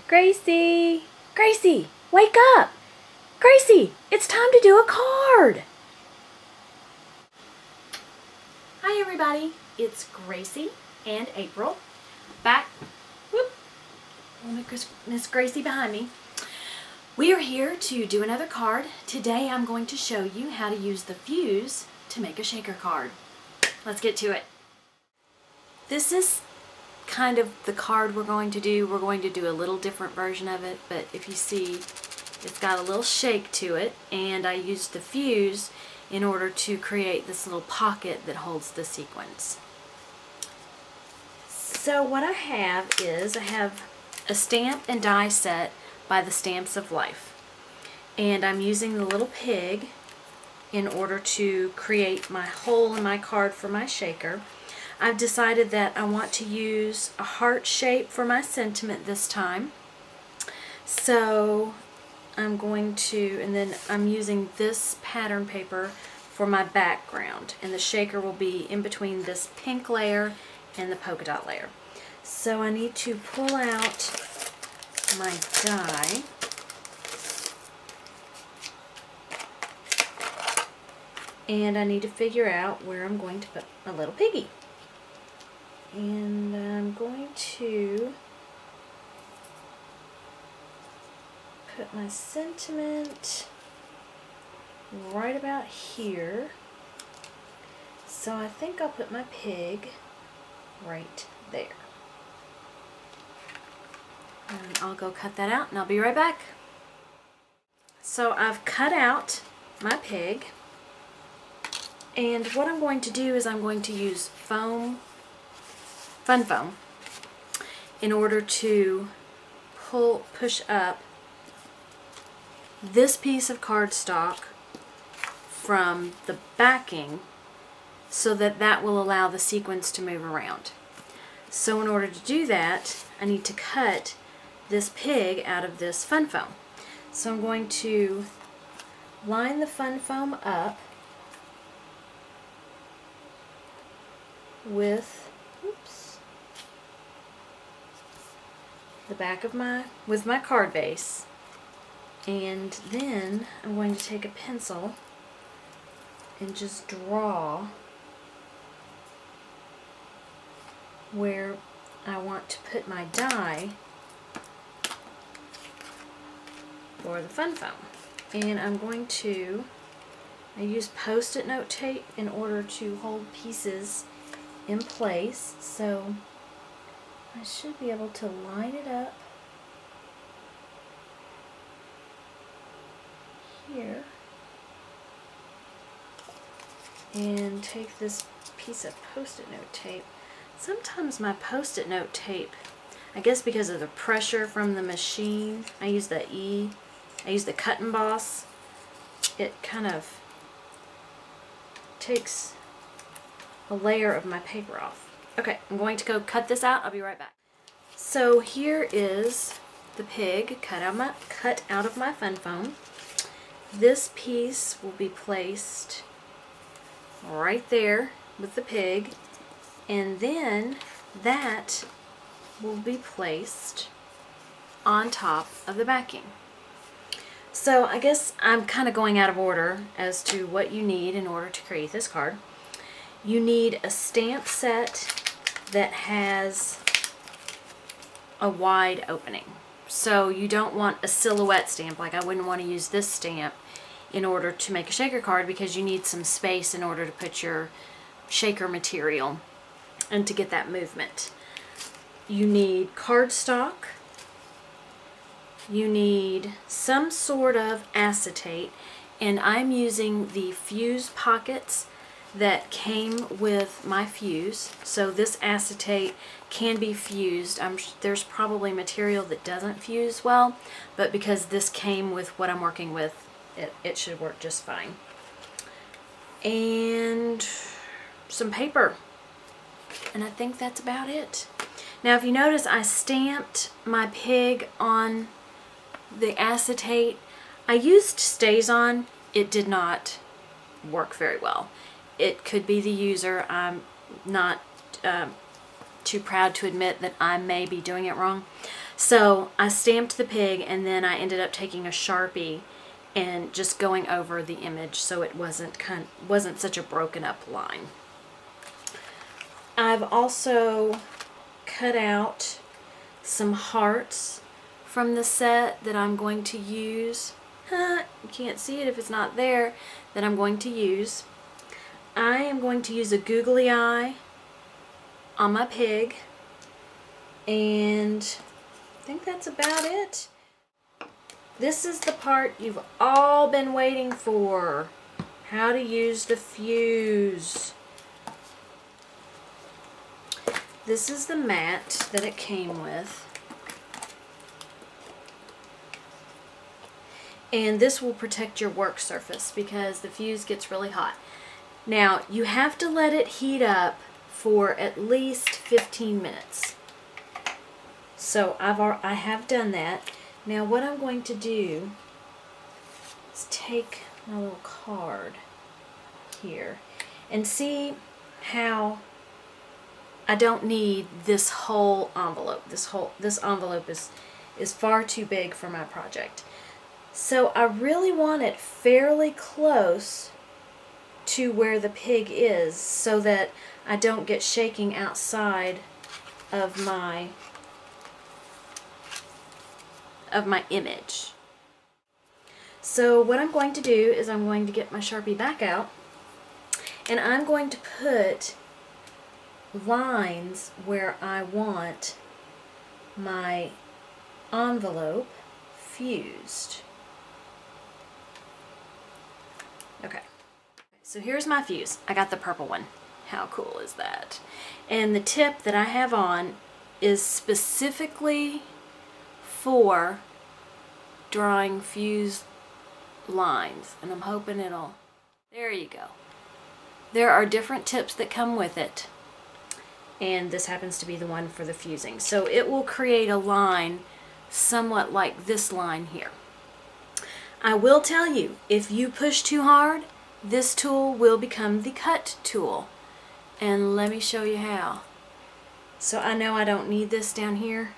Gracie! Gracie, wake up! Gracie, it's time to do a card! Hi everybody, it's Gracie and April back. Whoop! Miss Gracie behind me. We are here to do another card. Today I'm going to show you how to use the fuse to make a shaker card. Let's get to it. This is kind of the card we're going to do. We're going to do a little different version of it, but if you see, it's got a little shake to it, and I used the fuse in order to create this little pocket that holds the sequins. So what I have is, I have a stamp and die set by the Stamps of Life, and I'm using the little pig in order to create my hole in my card for my shaker. I've decided that I want to use a heart shape for my sentiment this time. So I'm going to, and then I'm using this pattern paper for my background, and the shaker will be in between this pink layer and the polka dot layer. So I need to pull out my die. And I need to figure out where I'm going to put my little piggy. And I'm going to put my sentiment right about here. So I think I'll put my pig right there. And I'll go cut that out and I'll be right back. So I've cut out my pig. And what I'm going to do is I'm going to use fun foam in order to push up this piece of cardstock from the backing so that that will allow the sequins to move around. So in order to do that, I need to cut this pig out of this fun foam. So I'm going to line the fun foam up with the back of my card base, and then I'm going to take a pencil and just draw where I want to put my die for the fun foam. And I'm going to, I use Post-it note tape in order to hold pieces in place, so I should be able to line it up here and take this piece of Post-it note tape. Sometimes my Post-it note tape, I guess because of the pressure from the machine, I use the Cut and Boss. It kind of takes a layer of my paper off. Okay, I'm going to go cut this out. I'll be right back. So here is the pig cut out of my fun foam. This piece will be placed right there with the pig, and then that will be placed on top of the backing. So I guess I'm kind of going out of order as to what you need in order to create this card. You need a stamp set that has a wide opening. So you don't want a silhouette stamp, like I wouldn't want to use this stamp in order to make a shaker card, because you need some space in order to put your shaker material and to get that movement. You need cardstock. You need some sort of acetate, and I'm using the fuse pockets that came with my fuse. So this acetate can be fused. There's probably material that doesn't fuse well, but because this came with what I'm working with, it should work just fine. And some paper. And I think that's about it. Now if you notice, I stamped my pig on the acetate. I used StazOn. It did not work very well. It could be the user. I'm not too proud to admit that I may be doing it wrong. So I stamped the pig, and then I ended up taking a Sharpie and just going over the image so it wasn't such a broken up line. I've also cut out some hearts from the set that I'm going to use. You can't see it if it's not there, that I'm going to use. I am going to use a googly eye on my pig, and I think that's about it. This is the part you've all been waiting for. How to use the fuse. This is the mat that it came with. And this will protect your work surface because the fuse gets really hot. Now, you have to let it heat up for at least 15 minutes. So I have done that. Now what I'm going to do is take my little card here and see how I don't need this whole envelope. This envelope is far too big for my project. So I really want it fairly close to where the pig is so that I don't get shaking outside of my image. So what I'm going to do is I'm going to get my Sharpie back out, and I'm going to put lines where I want my envelope fused. Okay, so here's my fuse. I got the purple one. How cool is that? And the tip that I have on is specifically for drawing fuse lines, and I'm hoping it'll, there you go. There are different tips that come with it, and this happens to be the one for the fusing. So it will create a line somewhat like this line here. I will tell you, if you push too hard, this tool will become the cut tool. And let me show you how. So I know I don't need this down here.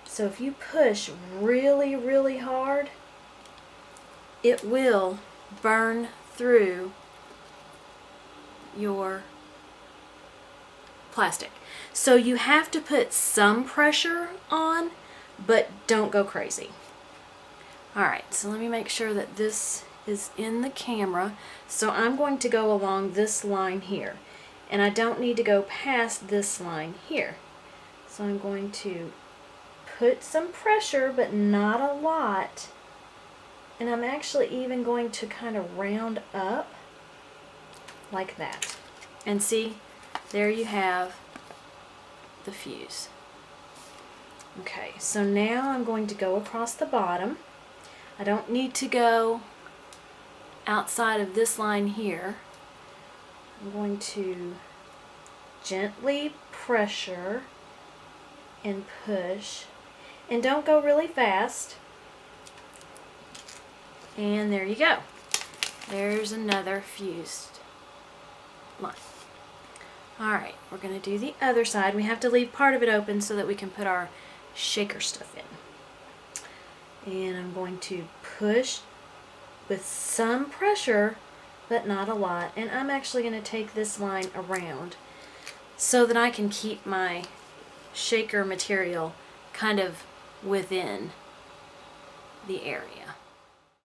So if you push really, really hard, it will burn through your plastic. So you have to put some pressure on, but don't go crazy. Alright, so let me make sure that this is in the camera. So I'm going to go along this line here, and I don't need to go past this line here. So I'm going to put some pressure, but not a lot, and I'm actually even going to kind of round up like that. And see, there you have the fuse. Okay, so now I'm going to go across the bottom. I don't need to go outside of this line here. I'm going to gently pressure and push, and don't go really fast. And there you go. There's another fused line. Alright, we're going to do the other side. We have to leave part of it open so that we can put our shaker stuff in. And I'm going to push with some pressure, but not a lot. And I'm actually going to take this line around so that I can keep my shaker material kind of within the area.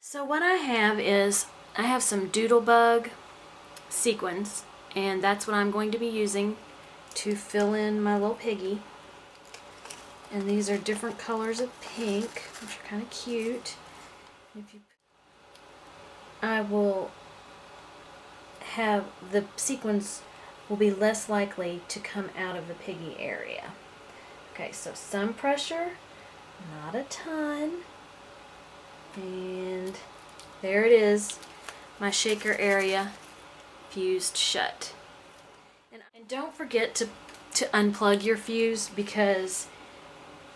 So what I have is, I have some Doodlebug sequins, and that's what I'm going to be using to fill in my little piggy. And these are different colors of pink, which are kind of cute. I will have, the sequins will be less likely to come out of the piggy area. Okay, so some pressure, not a ton. And there it is, my shaker area fused shut. And don't forget to unplug your fuse, because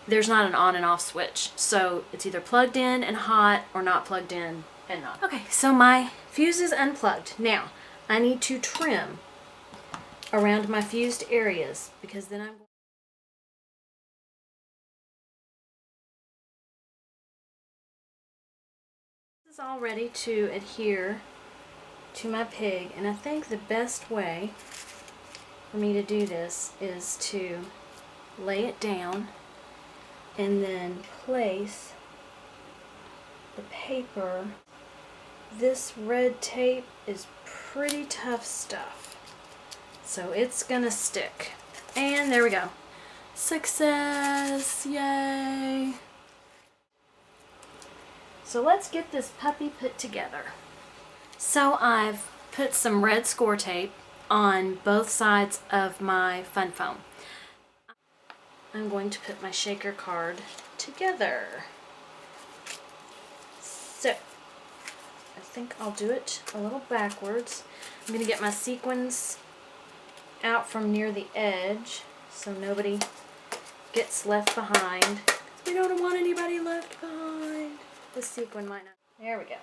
there's not an on and off switch. So it's either plugged in and hot or not plugged in and not. Okay, so my fuse is unplugged. Now, I need to trim around my fused areas, because then I'm This is all ready to adhere to my pig, and I think the best way for me to do this is to lay it down and then place the paper. This red tape is pretty tough stuff, so it's gonna stick. And there we go. Success! Yay! So let's get this puppy put together. So I've put some red score tape on both sides of my fun foam. I'm going to put my shaker card together. So I think I'll do it a little backwards. I'm going to get my sequins out from near the edge so nobody gets left behind. We don't want anybody left behind. The sequin might not. There we go.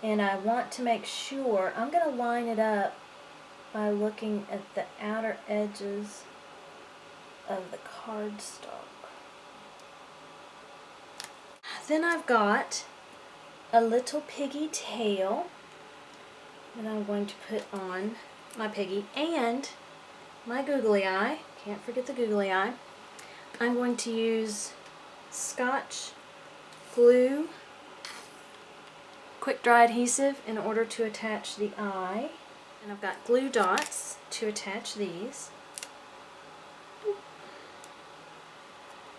And I want to make sure, I'm going to line it up by looking at the outer edges of the cardstock. Then I've got a little piggy tail that I'm going to put on my piggy, and my googly eye. Can't forget the googly eye. I'm going to use Scotch glue, quick dry adhesive, in order to attach the eye. And I've got glue dots to attach these.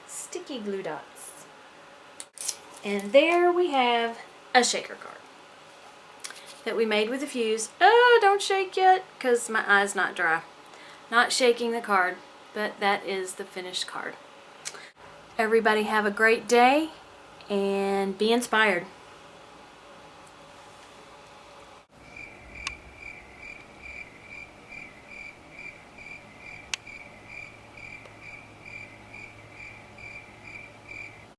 Sticky glue dots. And there we have a shaker card that we made with a fuse. Oh, don't shake yet, because my eye's not dry. Not shaking the card, but that is the finished card. Everybody have a great day and be inspired.